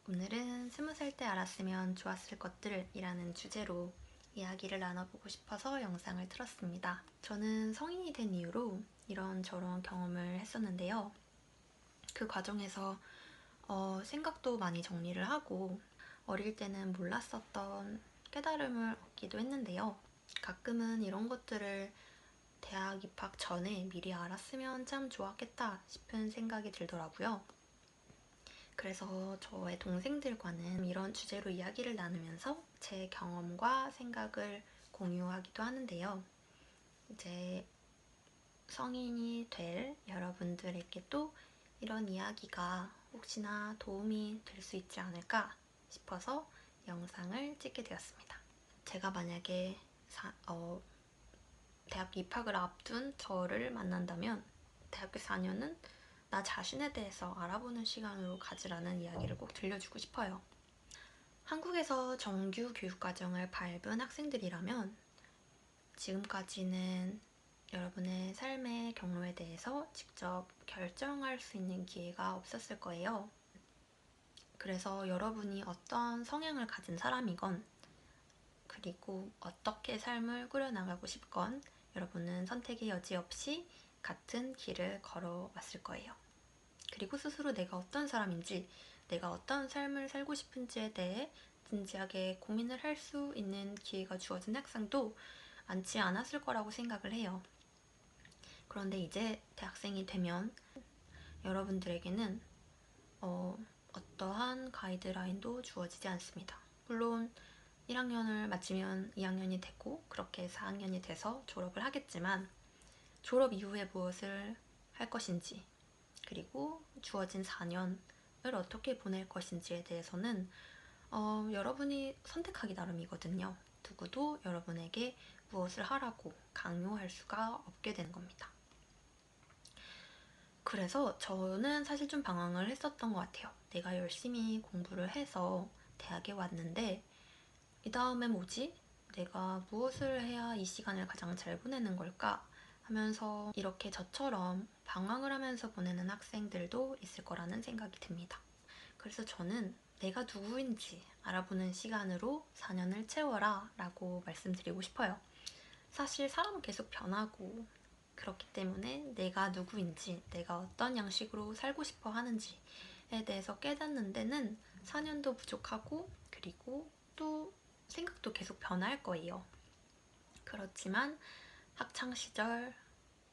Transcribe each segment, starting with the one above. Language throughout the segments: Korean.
오늘은 20살 때 알았으면 좋았을 것들이라는 주제로 이야기를 나눠보고 싶어서 영상을 틀었습니다. 저는 성인이 된 이후로 이런저런 경험을 했었는데요. 그 과정에서 생각도 많이 정리를 하고 어릴 때는 몰랐었던 깨달음을 얻기도 했는데요. 가끔은 이런 것들을 대학 입학 전에 미리 알았으면 참 좋았겠다 싶은 생각이 들더라고요. 그래서 저의 동생들과는 이런 주제로 이야기를 나누면서 제 경험과 생각을 공유하기도 하는데요. 이제 성인이 될 여러분들에게 또 이런 이야기가 혹시나 도움이 될 수 있지 않을까 싶어서 영상을 찍게 되었습니다. 제가 만약에 대학 입학을 앞둔 저를 만난다면 대학교 4년은 나 자신에 대해서 알아보는 시간으로 가지라는 이야기를 꼭 들려주고 싶어요. 한국에서 정규 교육과정을 밟은 학생들이라면 지금까지는 여러분의 삶의 경로에 대해서 직접 결정할 수 있는 기회가 없었을 거예요. 그래서 여러분이 어떤 성향을 가진 사람이건 그리고 어떻게 삶을 꾸려나가고 싶건 여러분은 선택의 여지 없이 같은 길을 걸어왔을 거예요. 그리고 스스로 내가 어떤 사람인지, 내가 어떤 삶을 살고 싶은지에 대해 진지하게 고민을 할 수 있는 기회가 주어진 학생도 많지 않았을 거라고 생각을 해요. 그런데 이제 대학생이 되면 여러분들에게는 어떠한 가이드라인도 주어지지 않습니다. 물론 1학년을 마치면 2학년이 되고 그렇게 4학년이 돼서 졸업을 하겠지만 졸업 이후에 무엇을 할 것인지 그리고 주어진 4년을 어떻게 보낼 것인지에 대해서는 여러분이 선택하기 나름이거든요. 누구도 여러분에게 무엇을 하라고 강요할 수가 없게 되는 겁니다. 그래서 저는 사실 좀 방황을 했었던 것 같아요. 내가 열심히 공부를 해서 대학에 왔는데 이 다음에 뭐지? 내가 무엇을 해야 이 시간을 가장 잘 보내는 걸까? 하면서 이렇게 저처럼 방황을 하면서 보내는 학생들도 있을 거라는 생각이 듭니다. 그래서 저는 내가 누구인지 알아보는 시간으로 4년을 채워라 라고 말씀드리고 싶어요. 사실 사람은 계속 변하고 그렇기 때문에 내가 누구인지, 내가 어떤 양식으로 살고 싶어 하는지에 대해서 깨닫는 데는 4년도 부족하고 그리고 또 생각도 계속 변할 거예요. 그렇지만 학창시절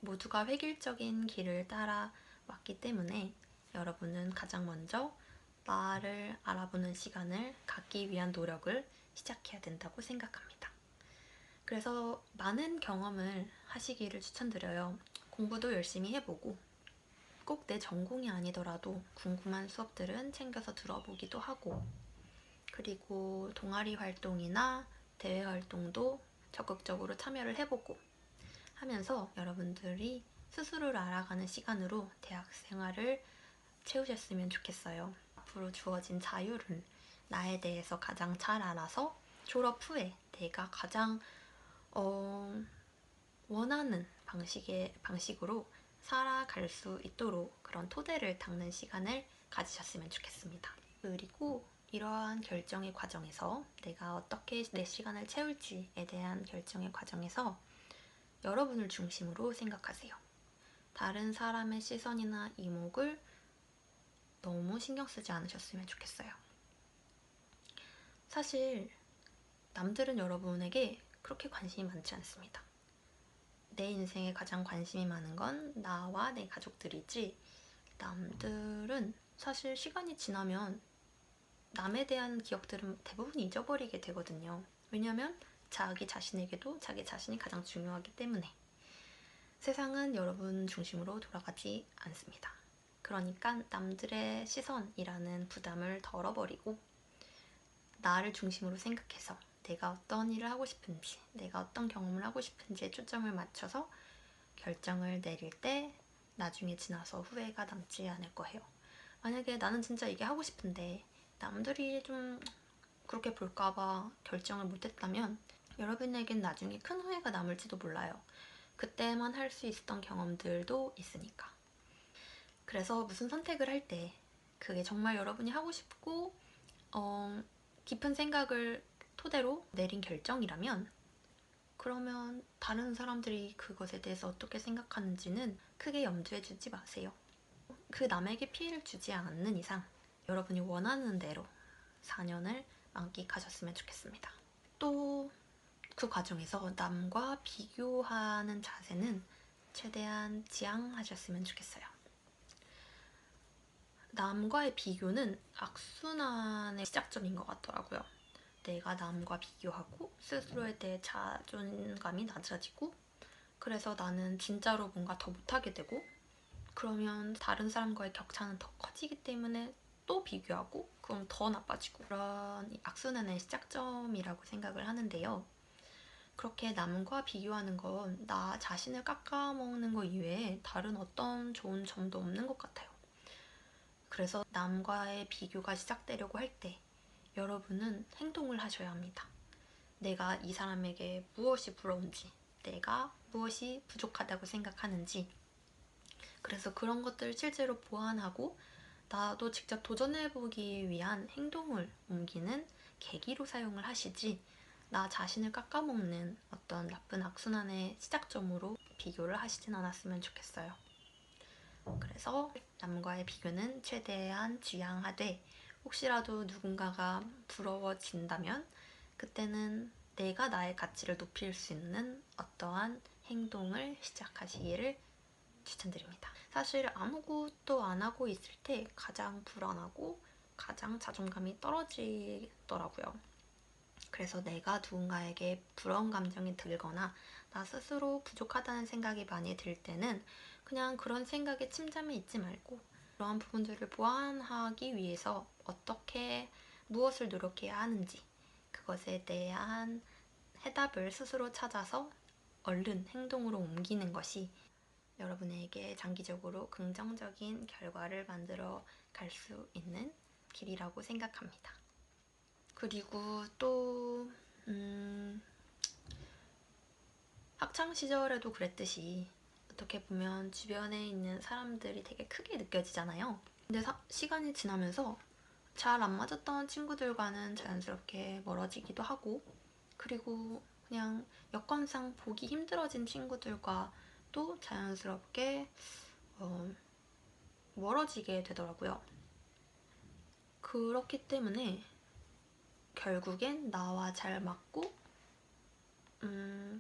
모두가 획일적인 길을 따라 왔기 때문에 여러분은 가장 먼저 나를 알아보는 시간을 갖기 위한 노력을 시작해야 된다고 생각합니다. 그래서 많은 경험을 하시기를 추천드려요. 공부도 열심히 해보고 꼭 내 전공이 아니더라도 궁금한 수업들은 챙겨서 들어보기도 하고 그리고 동아리 활동이나 대외 활동도 적극적으로 참여를 해보고 하면서 여러분들이 스스로를 알아가는 시간으로 대학 생활을 채우셨으면 좋겠어요. 앞으로 주어진 자유를 나에 대해서 가장 잘 알아서 졸업 후에 내가 가장 원하는 방식으로 살아갈 수 있도록 그런 토대를 닦는 시간을 가지셨으면 좋겠습니다. 그리고 이러한 결정의 과정에서 내가 어떻게 내 시간을 채울지에 대한 결정의 과정에서 여러분을 중심으로 생각하세요. 다른 사람의 시선이나 이목을 너무 신경 쓰지 않으셨으면 좋겠어요. 사실 남들은 여러분에게 그렇게 관심이 많지 않습니다. 내 인생에 가장 관심이 많은 건 나와 내 가족들이지 남들은 사실 시간이 지나면 남에 대한 기억들은 대부분 잊어버리게 되거든요. 왜냐면 자기 자신에게도 자기 자신이 가장 중요하기 때문에 세상은 여러분 중심으로 돌아가지 않습니다. 그러니까 남들의 시선이라는 부담을 덜어버리고 나를 중심으로 생각해서 내가 어떤 일을 하고 싶은지, 내가 어떤 경험을 하고 싶은지에 초점을 맞춰서 결정을 내릴 때 나중에 지나서 후회가 남지 않을 거예요. 만약에 나는 진짜 이게 하고 싶은데 남들이 좀 그렇게 볼까봐 결정을 못했다면 여러분에겐 나중에 큰 후회가 남을지도 몰라요. 그때만 할 수 있었던 경험들도 있으니까. 그래서 무슨 선택을 할 때 그게 정말 여러분이 하고 싶고 깊은 생각을 토대로 내린 결정이라면 그러면 다른 사람들이 그것에 대해서 어떻게 생각하는지는 크게 염두에 두지 마세요. 그 남에게 피해를 주지 않는 이상 여러분이 원하는 대로 4년을 만끽하셨으면 좋겠습니다. 또 그 과정에서 남과 비교하는 자세는 최대한 지양하셨으면 좋겠어요. 남과의 비교는 악순환의 시작점인 것 같더라고요. 내가 남과 비교하고 스스로에 대해 자존감이 낮아지고 그래서 나는 진짜로 뭔가 더 못하게 되고 그러면 다른 사람과의 격차는 더 커지기 때문에 또 비교하고 그럼 더 나빠지고 그런 악순환의 시작점이라고 생각을 하는데요. 그렇게 남과 비교하는 건 나 자신을 깎아먹는 것 이외에 다른 어떤 좋은 점도 없는 것 같아요. 그래서 남과의 비교가 시작되려고 할 때 여러분은 행동을 하셔야 합니다. 내가 이 사람에게 무엇이 부러운지, 내가 무엇이 부족하다고 생각하는지, 그래서 그런 것들을 실제로 보완하고 나도 직접 도전해보기 위한 행동을 옮기는 계기로 사용을 하시지 나 자신을 깎아먹는 어떤 나쁜 악순환의 시작점으로 비교를 하시진 않았으면 좋겠어요. 그래서 남과의 비교는 최대한 지양하되 혹시라도 누군가가 부러워진다면 그때는 내가 나의 가치를 높일 수 있는 어떠한 행동을 시작하시기를 추천드립니다. 사실 아무것도 안 하고 있을 때 가장 불안하고 가장 자존감이 떨어지더라고요. 그래서 내가 누군가에게 부러운 감정이 들거나 나 스스로 부족하다는 생각이 많이 들 때는 그냥 그런 생각에 침잠해 있지 말고 그러한 부분들을 보완하기 위해서 어떻게 무엇을 노력해야 하는지 그것에 대한 해답을 스스로 찾아서 얼른 행동으로 옮기는 것이 여러분에게 장기적으로 긍정적인 결과를 만들어 갈 수 있는 길이라고 생각합니다. 그리고 또 학창 시절에도 그랬듯이 어떻게 보면 주변에 있는 사람들이 되게 크게 느껴지잖아요. 근데 시간이 지나면서 잘 안 맞았던 친구들과는 자연스럽게 멀어지기도 하고 그리고 그냥 여건상 보기 힘들어진 친구들과 또 자연스럽게 멀어지게 되더라고요. 그렇기 때문에 결국엔 나와 잘 맞고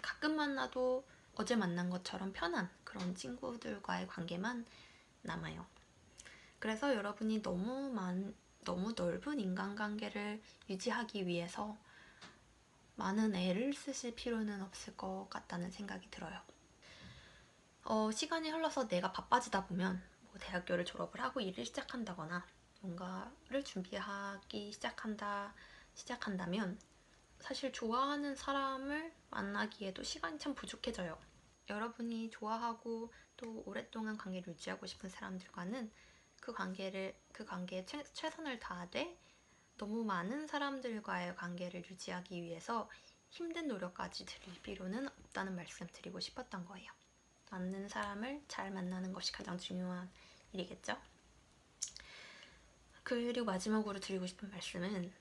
가끔 만나도 어제 만난 것처럼 편한 그런 친구들과의 관계만 남아요. 그래서 여러분이 너무 넓은 인간관계를 유지하기 위해서 많은 애를 쓰실 필요는 없을 것 같다는 생각이 들어요. 시간이 흘러서 내가 바빠지다 보면 뭐 대학교를 졸업을 하고 일을 시작한다거나 뭔가를 준비하기 시작한다면 사실 좋아하는 사람을 만나기에도 시간이 참 부족해져요. 여러분이 좋아하고 또 오랫동안 관계를 유지하고 싶은 사람들과는 그 관계에 최선을 다하되 너무 많은 사람들과의 관계를 유지하기 위해서 힘든 노력까지 들일 필요는 없다는 말씀 드리고 싶었던 거예요. 맞는 사람을 잘 만나는 것이 가장 중요한 일이겠죠? 그리고 마지막으로 드리고 싶은 말씀은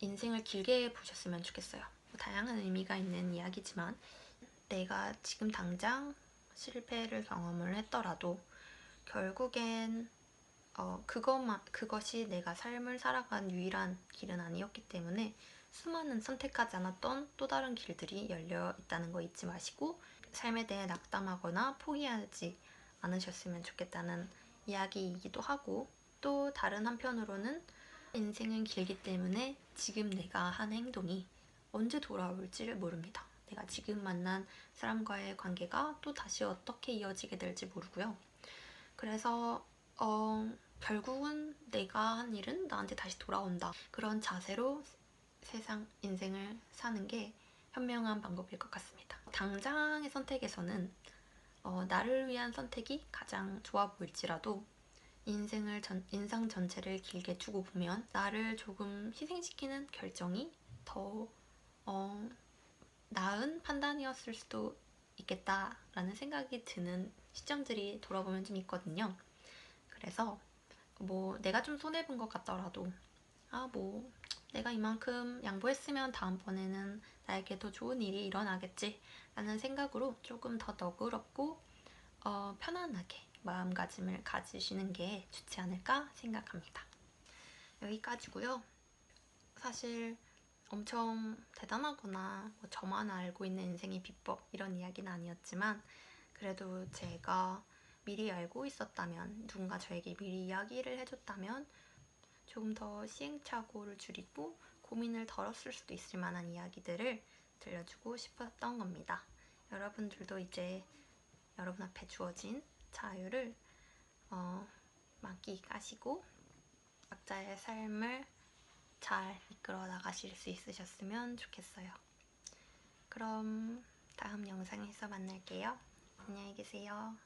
인생을 길게 보셨으면 좋겠어요. 다양한 의미가 있는 이야기지만 내가 지금 당장 실패를 경험을 했더라도 결국엔 그것이 내가 삶을 살아간 유일한 길은 아니었기 때문에 수많은 선택하지 않았던 또 다른 길들이 열려 있다는 거 잊지 마시고 삶에 대해 낙담하거나 포기하지 않으셨으면 좋겠다는 이야기이기도 하고 또 다른 한편으로는 인생은 길기 때문에 지금 내가 한 행동이 언제 돌아올지를 모릅니다. 내가 지금 만난 사람과의 관계가 또 다시 어떻게 이어지게 될지 모르고요. 그래서 결국은 내가 한 일은 나한테 다시 돌아온다. 그런 자세로 인생을 사는 게 현명한 방법일 것 같습니다. 당장의 선택에서는 나를 위한 선택이 가장 좋아 보일지라도 인생 전체를 길게 두고 보면 나를 조금 희생시키는 결정이 더 나은 판단이었을 수도 있겠다라는 생각이 드는 시점들이 돌아보면 좀 있거든요. 그래서 뭐 내가 좀 손해본 것 같더라도 아, 뭐 내가 이만큼 양보했으면 다음번에는 나에게 더 좋은 일이 일어나겠지 라는 생각으로 조금 더 너그럽고 편안하게 마음가짐을 가지시는 게 좋지 않을까 생각합니다. 여기까지고요. 사실 엄청 대단하거나 뭐 저만 알고 있는 인생의 비법 이런 이야기는 아니었지만, 그래도 제가 미리 알고 있었다면, 누군가 저에게 미리 이야기를 해줬다면 조금 더 시행착오를 줄이고 고민을 덜었을 수도 있을 만한 이야기들을 들려주고 싶었던 겁니다. 여러분들도 이제 여러분 앞에 주어진 자유를 만끽하시고 각자의 삶을 잘 이끌어 나가실 수 있으셨으면 좋겠어요. 그럼 다음 영상에서 만날게요. 안녕히 계세요.